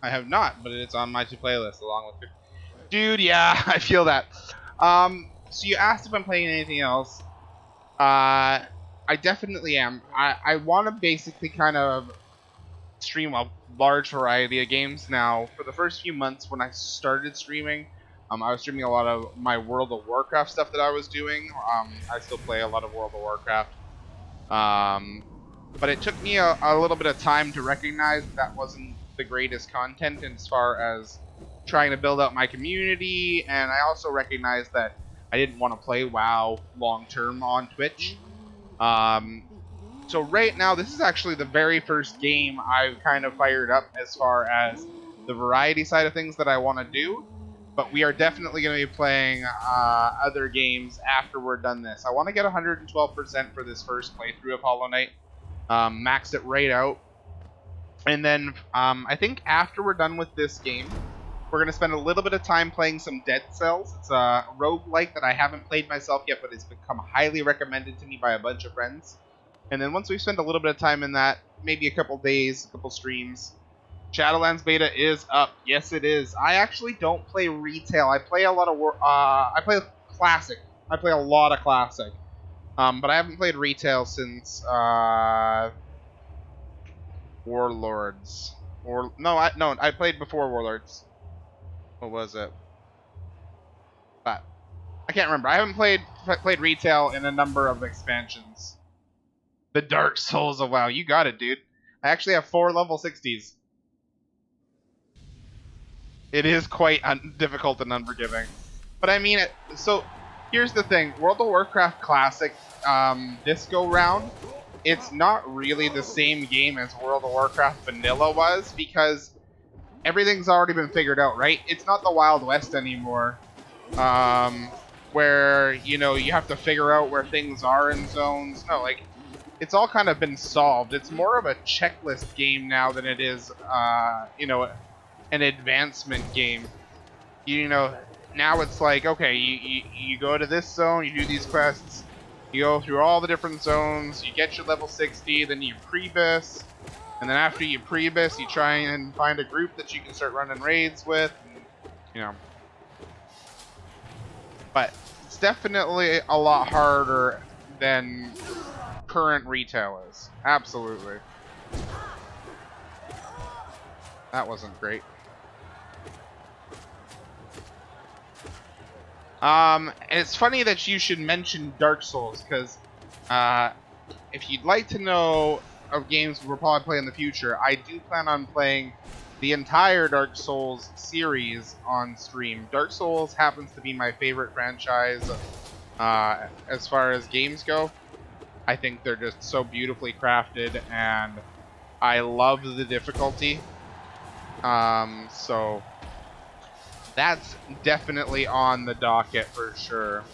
I have not, but it's on my playlist along with. Dude, yeah, I feel that. So you asked if I'm playing anything else. I definitely am. I want to basically kind of stream a large variety of games. Now, for the first few months when I started streaming, I was streaming a lot of my World of Warcraft stuff that I was doing. I still play a lot of World of Warcraft. But it took me a little bit of time to recognize that wasn't the greatest content as far as trying to build out my community, and I also recognized that I didn't want to play WoW long term on Twitch. So right now, this is actually the very first game I've kind of fired up as far as the variety side of things that I want to do. But we are definitely going to be playing other games after we're done this. I want to get 112% for this first playthrough of Hollow Knight. Max it right out. And then I think after we're done with this game, we're going to spend a little bit of time playing some Dead Cells. It's a roguelike that I haven't played myself yet, but it's become highly recommended to me by a bunch of friends. And then once we spend a little bit of time in that, maybe a couple days, a couple streams, Shadowlands beta is up. Yes, it is. I actually don't play retail. I play a lot of I play classic. I play a lot of classic. But I haven't played retail since Warlords. I played before Warlords. What was it? But I can't remember. I haven't played retail in a number of expansions. The Dark Souls of WoW. You got it, dude. I actually have 4 level 60s. It is quite difficult and unforgiving. But I mean, so here's the thing. World of Warcraft Classic, this go round, it's not really the same game as World of Warcraft Vanilla was, because everything's already been figured out, right? It's not the Wild West anymore, where, you know, you have to figure out where things are in zones. No, like, it's all kind of been solved. It's more of a checklist game now than it is, you know, an advancement game. You know, now it's like, okay, you go to this zone, you do these quests, you go through all the different zones, you get your level 60, then you prebis, and then after you prebis, you try and find a group that you can start running raids with, and, you know. But it's definitely a lot harder than current retail is. Absolutely. That wasn't great. And it's funny that you should mention Dark Souls, because if you'd like to know of games we'll probably play in the future, I do plan on playing the entire Dark Souls series on stream. Dark Souls happens to be my favorite franchise as far as games go. I think they're just so beautifully crafted, and I love the difficulty. So that's definitely on the docket for sure.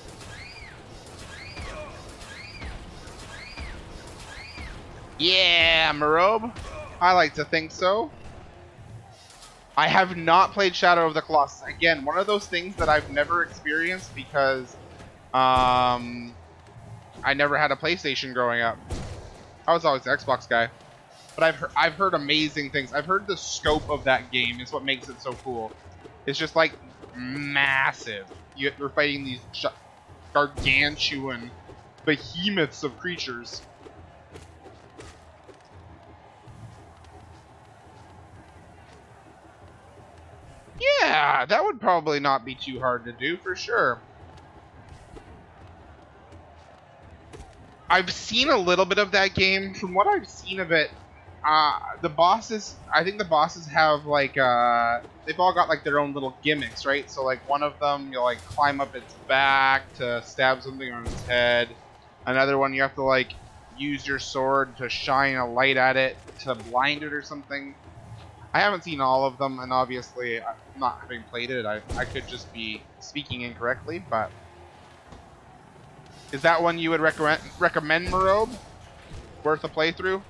Yeah, Marobe. I like to think so. I have not played Shadow of the Colossus. Again, one of those things that I've never experienced because I never had a PlayStation growing up. I was always an Xbox guy. But I've heard amazing things. I've heard the scope of that game is what makes it so cool. It's just like massive. You're fighting these gargantuan behemoths of creatures. Yeah, that would probably not be too hard to do for sure. I've seen a little bit of that game. From what I've seen of it, the bosses, I think the bosses have like, they've all got like their own little gimmicks, right? So like one of them, you'll like climb up its back to stab something on its head. Another one, you have to like use your sword to shine a light at it to blind it or something. I haven't seen all of them, and obviously, not having played it, I could just be speaking incorrectly, but is that one you would recommend, Marobe? Worth a playthrough?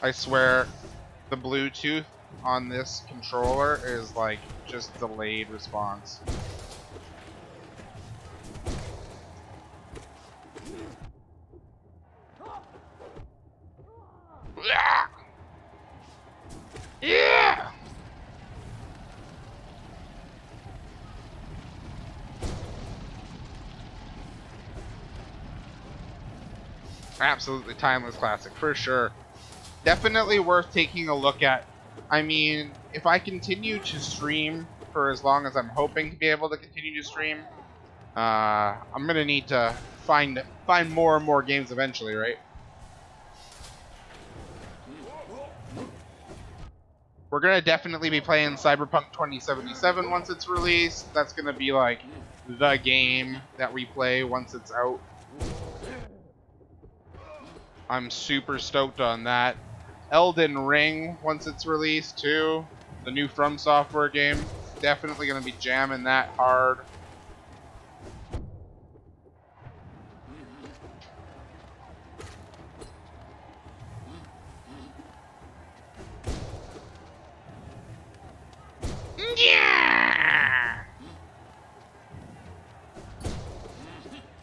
I swear, the Bluetooth on this controller is like just delayed response. Absolutely timeless classic, for sure. Definitely worth taking a look at. I mean, if I continue to stream for as long as I'm hoping to be able to continue to stream, I'm gonna need to find more and more games eventually, right? We're gonna definitely be playing Cyberpunk 2077 once it's released. That's gonna be like the game that we play once it's out. I'm super stoked on that. Elden Ring once it's released too. The new From Software game. Definitely gonna be jamming that hard. Yeah.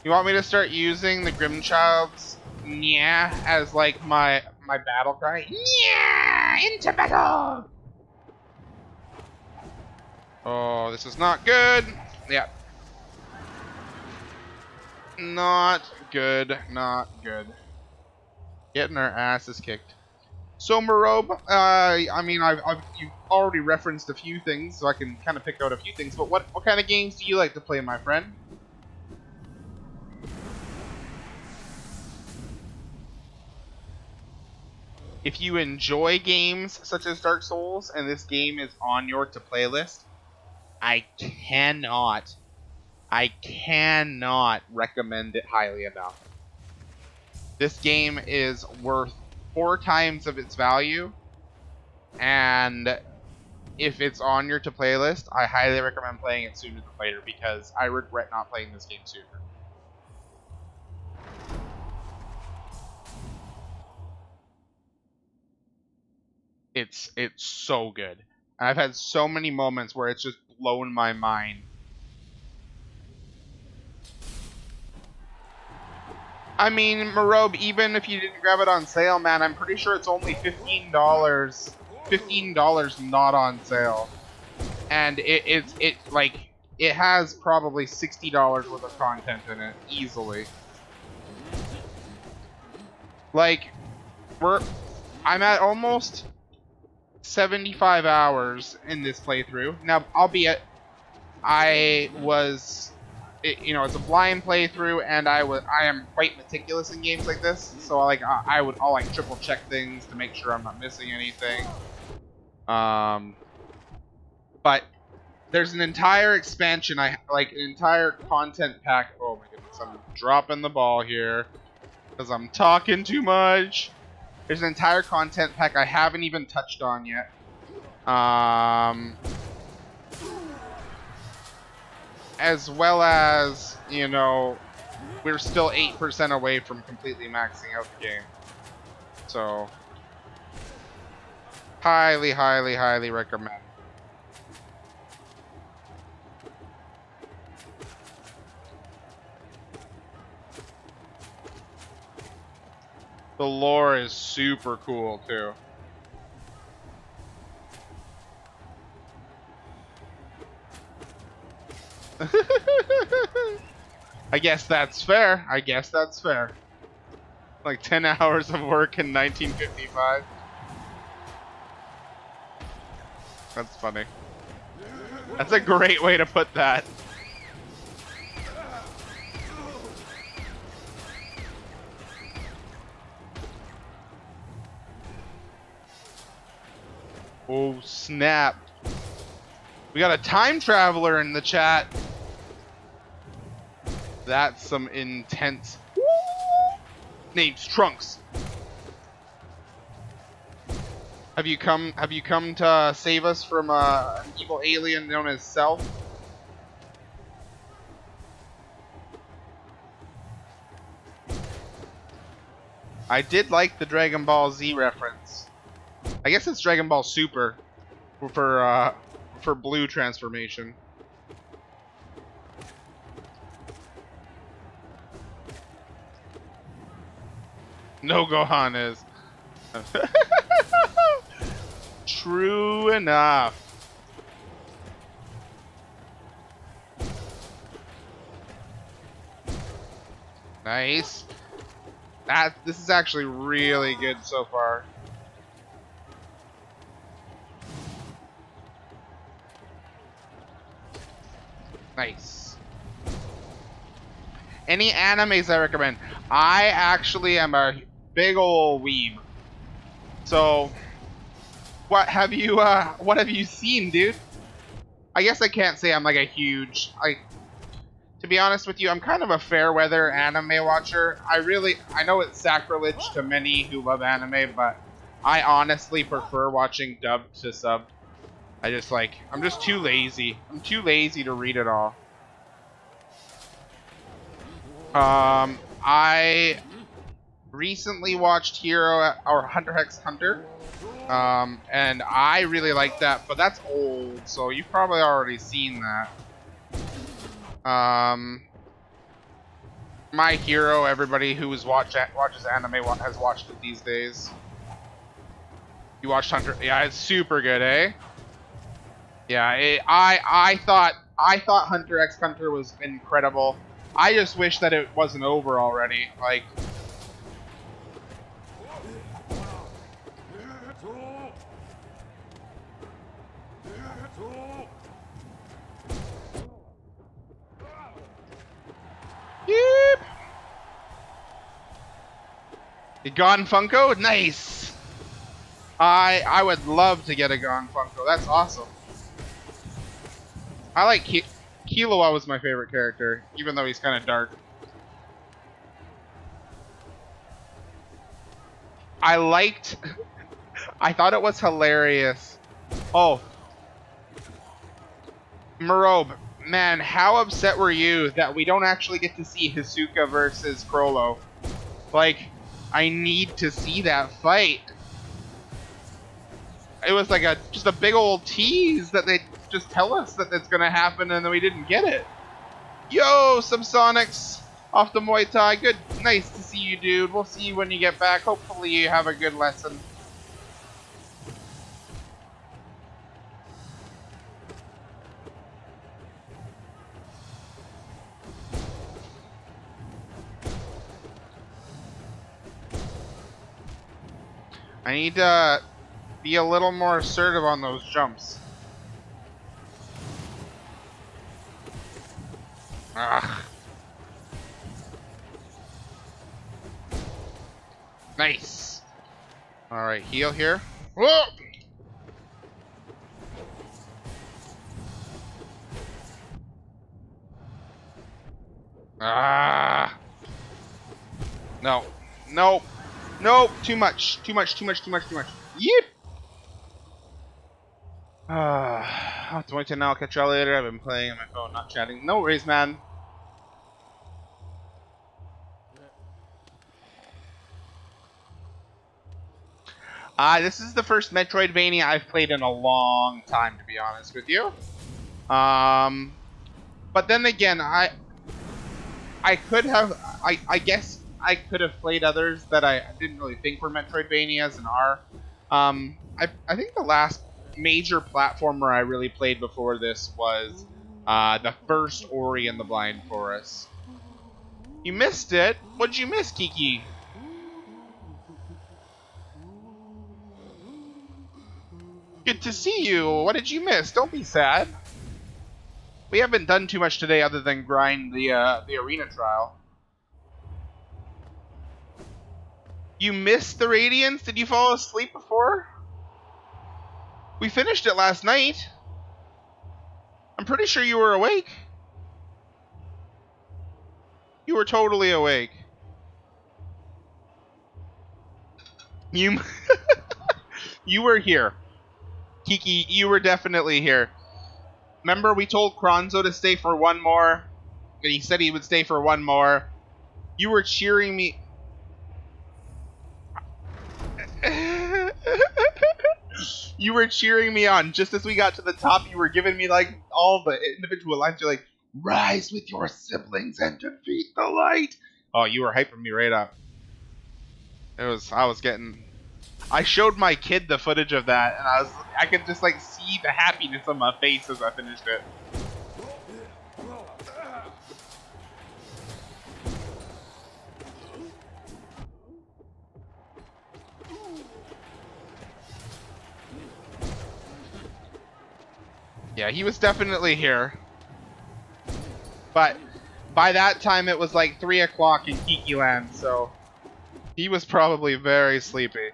You want me to start using the Grimchild's yeah as like my battle cry? Yeah, into battle. Oh, this is not good. Yeah. Not good. Not good. Getting our asses kicked. So Marob, I mean, you've already referenced a few things, so I can kind of pick out a few things. But what kind of games do you like to play, my friend? If you enjoy games such as Dark Souls, and this game is on your to play list, I cannot recommend it highly enough. This game is worth 4 times of its value, and if it's on your to play list, I highly recommend playing it sooner than later because I regret not playing this game sooner. It's so good. I've had so many moments where it's just blown my mind. I mean, Marobe, even if you didn't grab it on sale, man, I'm pretty sure it's only $15. $15 not on sale. And it has probably $60 worth of content in it easily. Like I'm at almost 75 hours in this playthrough. Now, albeit it's a blind playthrough, and I am quite meticulous in games like this. So I'll like triple check things to make sure I'm not missing anything. But there's an entire expansion, an entire content pack. Oh my goodness, I'm dropping the ball here because I'm talking too much. There's an entire content pack I haven't even touched on yet. As well as, we're still 8% away from completely maxing out the game. So, highly, highly, highly recommend. The lore is super cool, too. I guess that's fair. Like 10 hours of work in 1955. That's funny. That's a great way to put that. Oh, snap. We got a time traveler in the chat. That's some intense. Name's Trunks. Have you come to save us from an evil alien known as Self? I did like the Dragon Ball Z reference. I guess it's Dragon Ball Super for blue transformation. No, Gohan is. True enough. Nice. This is actually really good so far. Nice. Any animes I recommend? I actually am a big ol' weeb. So, what have you seen, dude? I guess I can't say I'm like a huge, to be honest with you, I'm kind of a fair weather anime watcher. I know it's sacrilege to many who love anime, but I honestly prefer watching dubbed to sub. I'm just too lazy. I'm too lazy to read it all. I recently watched Hero or Hunter x Hunter. And I really like that, but that's old, so you've probably already seen that. My Hero, everybody who watches anime has watched it these days. You watched Hunter? Yeah, it's super good, eh? Yeah, I thought Hunter x Hunter was incredible. I just wish that it wasn't over already. Like, yep. You gone Funko? Nice. I would love to get a Gone Funko. That's awesome. I like Killua was my favorite character, even though he's kind of dark. I thought it was hilarious. Oh, Merobe, man, how upset were you that we don't actually get to see Hisoka versus Crollo? Like, I need to see that fight. It was like just a big old tease that they just tell us that it's gonna happen, and then we didn't get it. Yo, Subsonics off the Muay Thai. Good, nice to see you, dude. We'll see you when you get back. Hopefully you have a good lesson. I need to be a little more assertive on those jumps. Ugh. Nice. Alright, heal here. Whoa! Ah. No. Nope. Nope. Too much. Too much. Too much. Too much. Too much. Yep. I'll have to wait till now. I'll catch y'all later. I've been playing on my phone, not chatting. No worries, man. This is the first Metroidvania I've played in a long time, to be honest with you. But then again, I guess I could have played others that I didn't really think were Metroidvanias and are. I think the last major platformer I really played before this was the first Ori and the Blind Forest. You missed it? What'd you miss, Kiki? Good to see you. What did you miss? Don't be sad. We haven't done too much today other than grind the arena trial. You missed the Radiance? Did you fall asleep before? We finished it last night. I'm pretty sure you were awake. You were totally awake. You you were here. Kiki, you were definitely here. Remember we told Kronzo to stay for one more? And he said he would stay for one more. You were cheering me. You were cheering me on. Just as we got to the top, you were giving me like all the individual lines. You're like, rise with your siblings and defeat the light. Oh, you were hyping me right up. I showed my kid the footage of that, and I could just like see the happiness on my face as I finished it. Yeah, he was definitely here. But by that time, it was like 3 o'clock in Kiki Land, so he was probably very sleepy.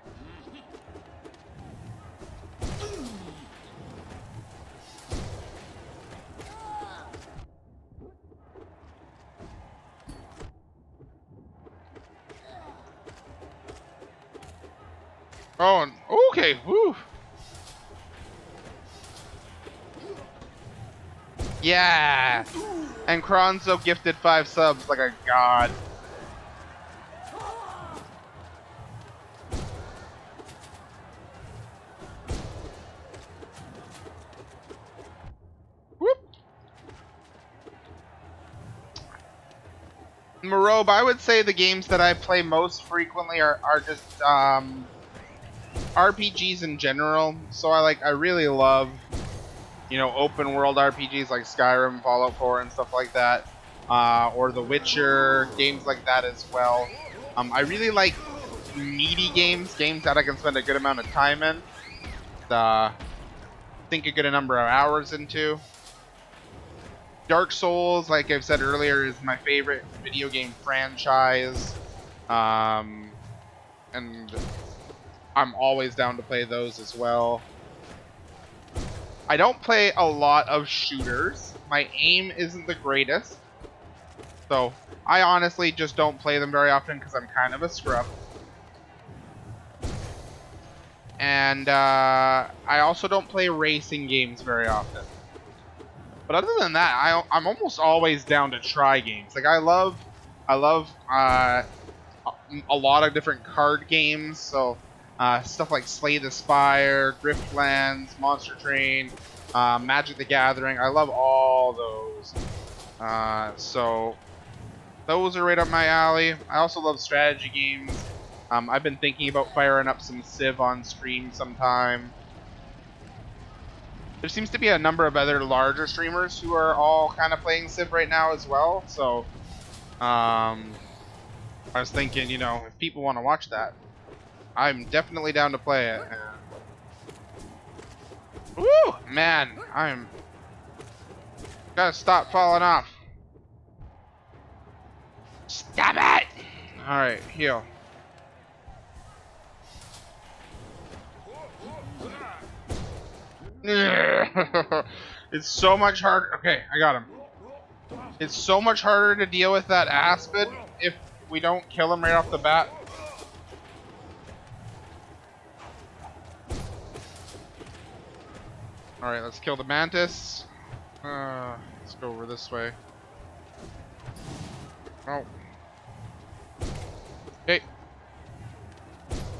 Oh, okay, whew. Yeah! And Kronzo gifted 5 subs like a god. Whoop! Marobe, I would say the games that I play most frequently are just RPGs in general. So I really love, you know, open world RPGs like Skyrim, Fallout 4, and stuff like that, or The Witcher, games like that as well. I really like meaty games, games that I can spend a good amount of time in, think a good number of hours into. Dark Souls, like I've said earlier, is my favorite video game franchise, and I'm always down to play those as well. I don't play a lot of shooters. My aim isn't the greatest, so I honestly just don't play them very often because I'm kind of a scrub. And I also don't play racing games very often. But other than that, I'm almost always down to try games. Like I love a lot of different card games. So stuff like Slay the Spire, Griftlands, Monster Train, Magic the Gathering. I love all those. So those are right up my alley. I also love strategy games. I've been thinking about firing up some Civ on stream sometime. There seems to be a number of other larger streamers who are all kind of playing Civ right now as well. So I was thinking, you know, if people want to watch that, I'm definitely down to play it. Woo! Man, I'm... Gotta stop falling off. Stop it! Alright, heal. It's so much harder. Okay, I got him. It's so much harder to deal with that Aspid if we don't kill him right off the bat. Alright, let's kill the Mantis. Let's go over this way. Oh. Okay.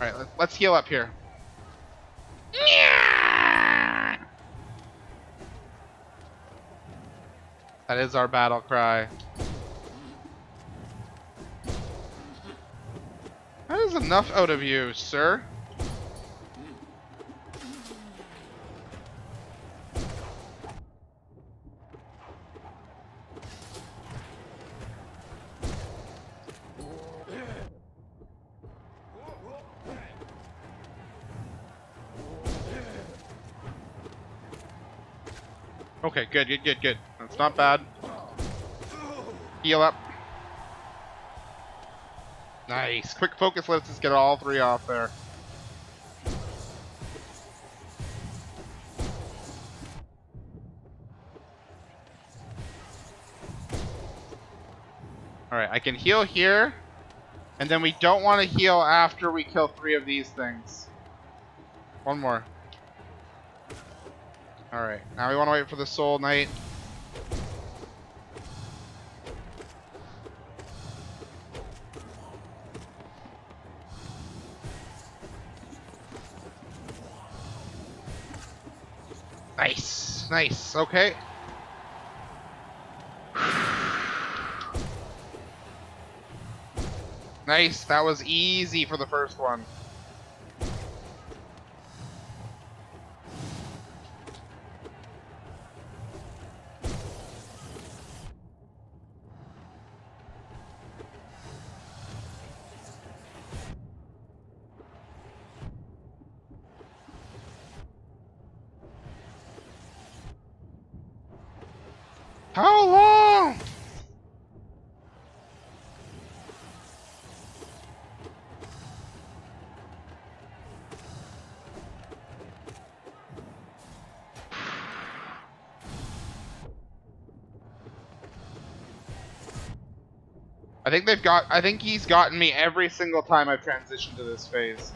Alright, let's heal up here. That is our battle cry. That is enough out of you, sir. Okay, good. That's not bad. Heal up. Nice. Quick focus lets us get all 3 off there. Alright, I can heal here. And then we don't want to heal after we kill 3 of these things. One more. Alright, now we want to wait for the Soul Knight. Nice, okay. Nice, that was easy for the first one. How long? I think he's gotten me every single time I've transitioned to this phase.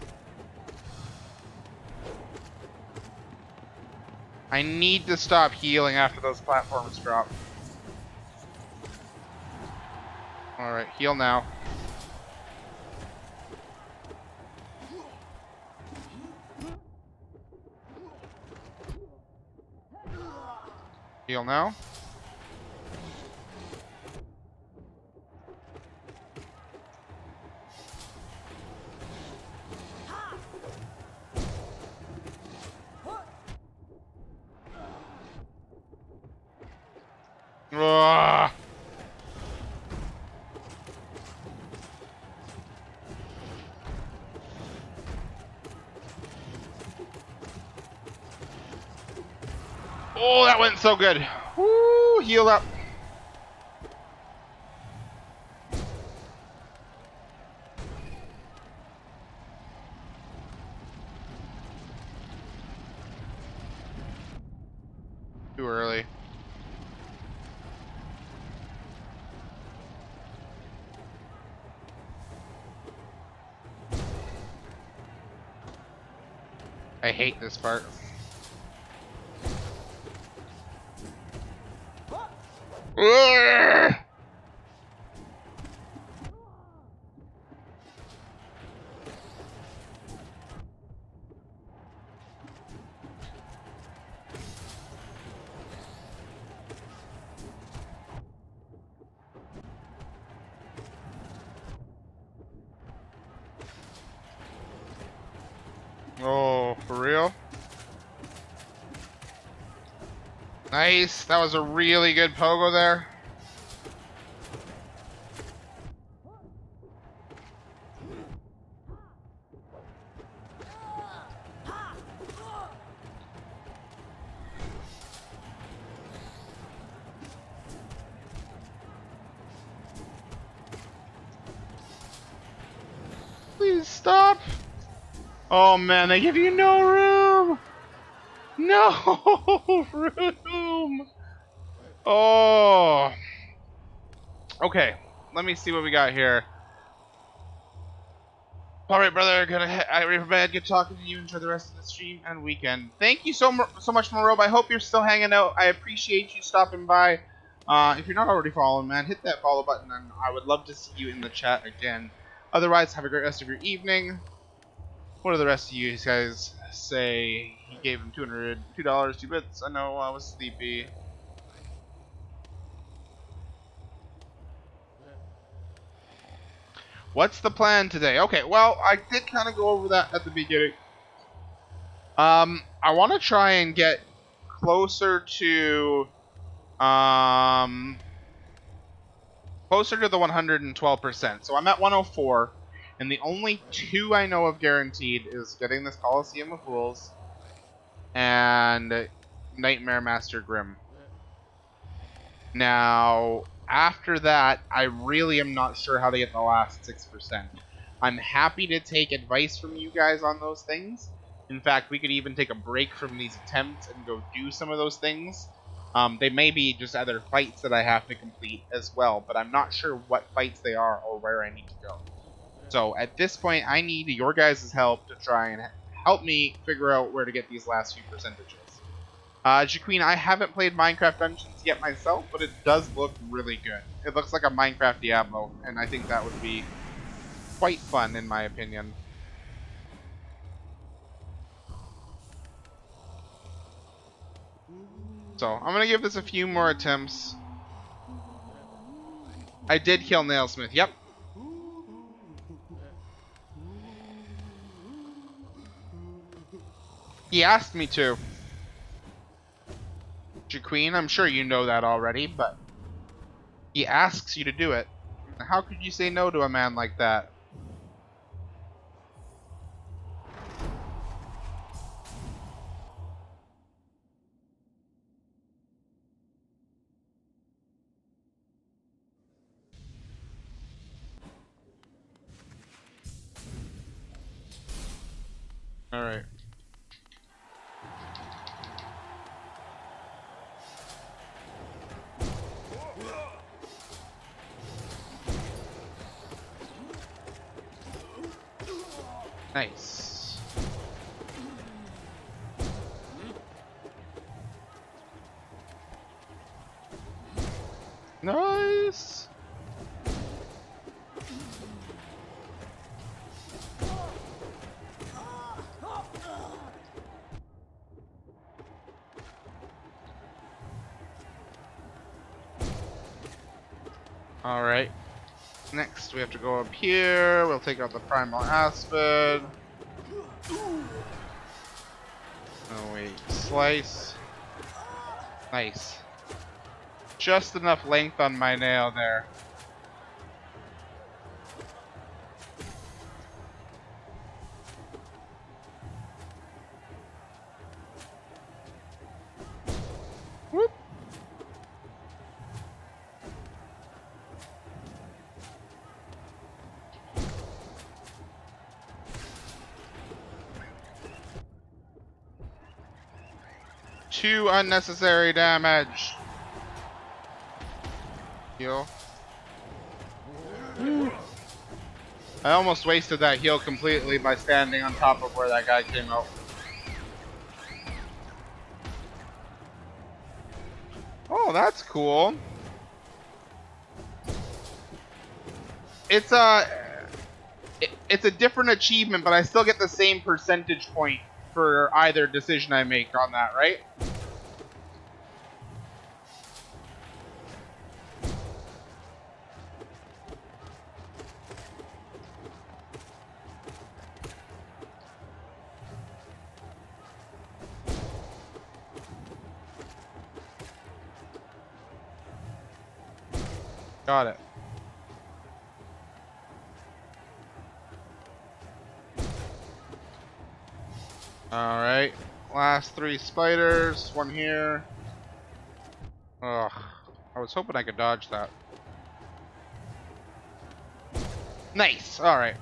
I need to stop healing after those platforms drop. Alright, heal now. Heal now. Ugh. Oh, that went so good. Woo, heal up. Too early. I hate this part. Ugh. Oh, for real? Nice. That was a really good pogo there. Please stop. Oh man, they give you no room. No room. Oh. Okay, let me see what we got here. All right, brother. I ready for bed. Good talking to you. Enjoy the rest of the stream and weekend. Thank you so much, Morobe. I hope you're still hanging out. I appreciate you stopping by. If you're not already following, man, hit that follow button, and I would love to see you in the chat again. Otherwise, have a great rest of your evening. What do the rest of you guys say? He gave him $202, 2 bits. I know I was sleepy. What's the plan today? Okay, well, I did kind of go over that at the beginning. I want to try and get closer to, closer to the 112%. So I'm at 104, and the only two I know of guaranteed is getting this Coliseum of Fools and Nightmare Master Grim. Now, after that, I really am not sure how to get the last 6%. I'm happy to take advice from you guys on those things. In fact, we could even take a break from these attempts and go do some of those things. They may be just other fights that I have to complete as well, but I'm not sure what fights they are or where I need to go. So at this point, I need your guys' help to try and help me figure out where to get these last few percentages. Jaqueen, I haven't played Minecraft Dungeons yet myself, but it does look really good. It looks like a Minecraft Diablo, and I think that would be quite fun, in my opinion. So, I'm going to give this a few more attempts. I did kill Nailsmith, yep. He asked me to. Jaqueen, I'm sure you know that already, but he asks you to do it. How could you say no to a man like that? Alright. Nice. Nice. Alright. Next, we have to go up here. We'll take out the primal aspid. Oh, wait. Slice. Nice. Just enough length on my nail there. Whoop. Too unnecessary damage. Heal. I almost wasted that heal completely by standing on top of where that guy came out. Oh, that's cool. It's a different achievement, but I still get the same percentage point for either decision I make on that, right? Got it. Alright. Last 3 spiders. One here. Ugh. I was hoping I could dodge that. Nice! Alright.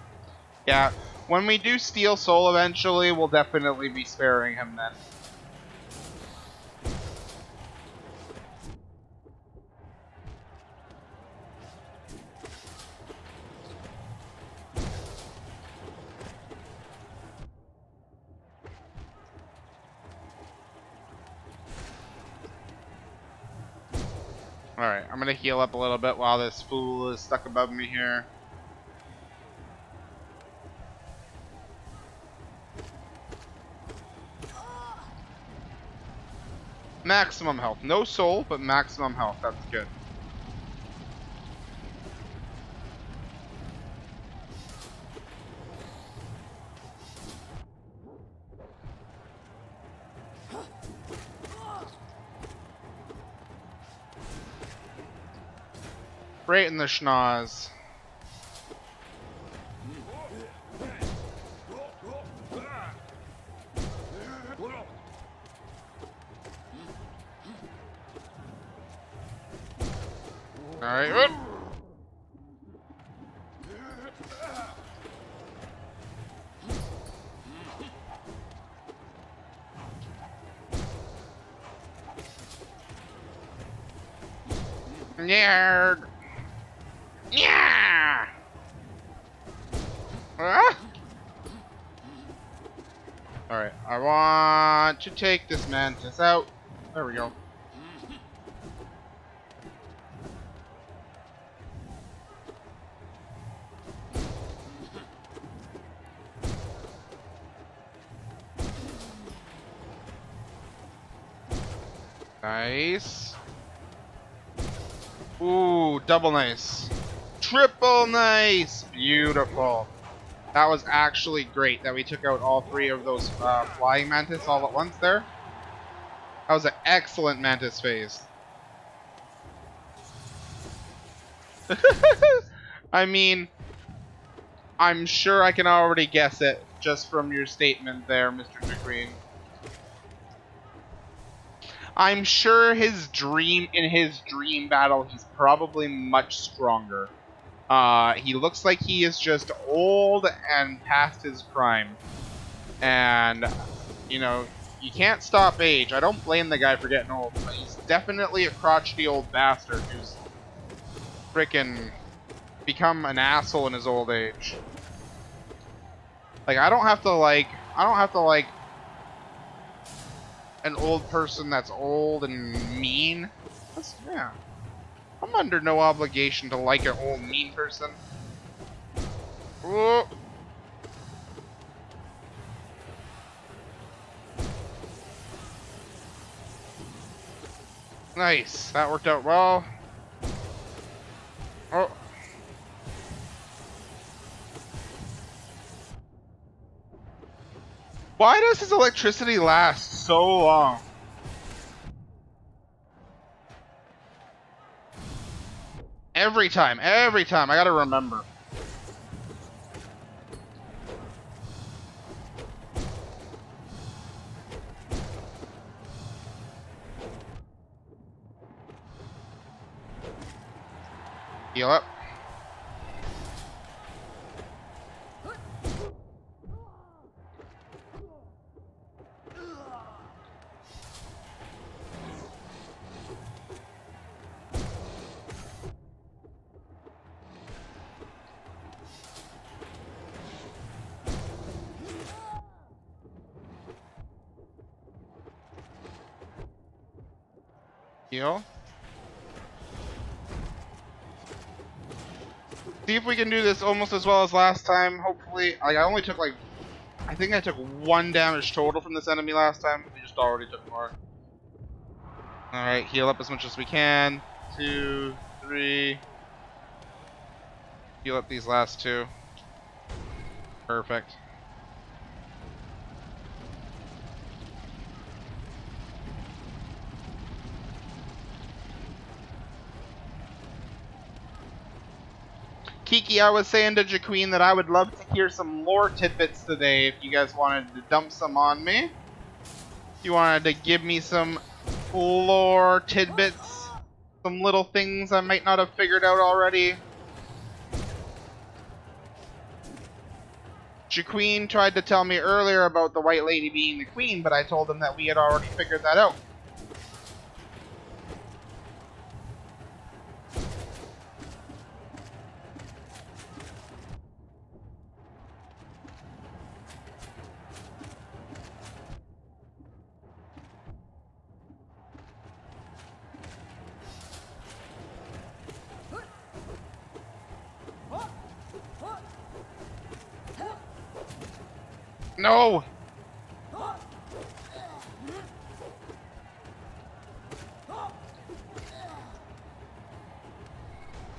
Yeah. When we do Steel Soul eventually, we'll definitely be sparing him then. Alright, I'm gonna heal up a little bit while this fool is stuck above me here. Maximum health. No soul, but maximum health. That's good. Right in the schnoz. Alright, whoop. Nerd. Yeah. Ah. Alright, I want to take this mantis out. There we go. Nice. Ooh, double nice. Triple nice. Beautiful. That was actually great that we took out all 3 of those flying mantis all at once there. That was an excellent mantis phase. I mean, I'm sure I can already guess it just from your statement there, Mr. DeGreen. I'm sure in his dream battle, he's probably much stronger. He looks like he is just old and past his prime. And, you know, you can't stop age. I don't blame the guy for getting old, but he's definitely a crotchety old bastard who's frickin' become an asshole in his old age. Like, I don't have to like an old person that's old and mean. Yeah. I'm under no obligation to like an old mean person. Whoa. Nice. That worked out well. Oh. Why does his electricity last so long? Every time. I gotta remember. Heal up. Heal. See if we can do this almost as well as last time. Hopefully, like, I only took like, I think I took 1 damage total from this enemy last time. We just already took more. All right, heal up as much as we can. 2, 3. Heal up these last 2. Perfect. Kiki, I was saying to Jaqueen that I would love to hear some lore tidbits today if you guys wanted to dump some on me. If you wanted to give me some lore tidbits, some little things I might not have figured out already. Jaqueen tried to tell me earlier about the White Lady being the queen, but I told him that we had already figured that out. No!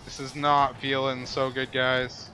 This is not feeling so good, guys.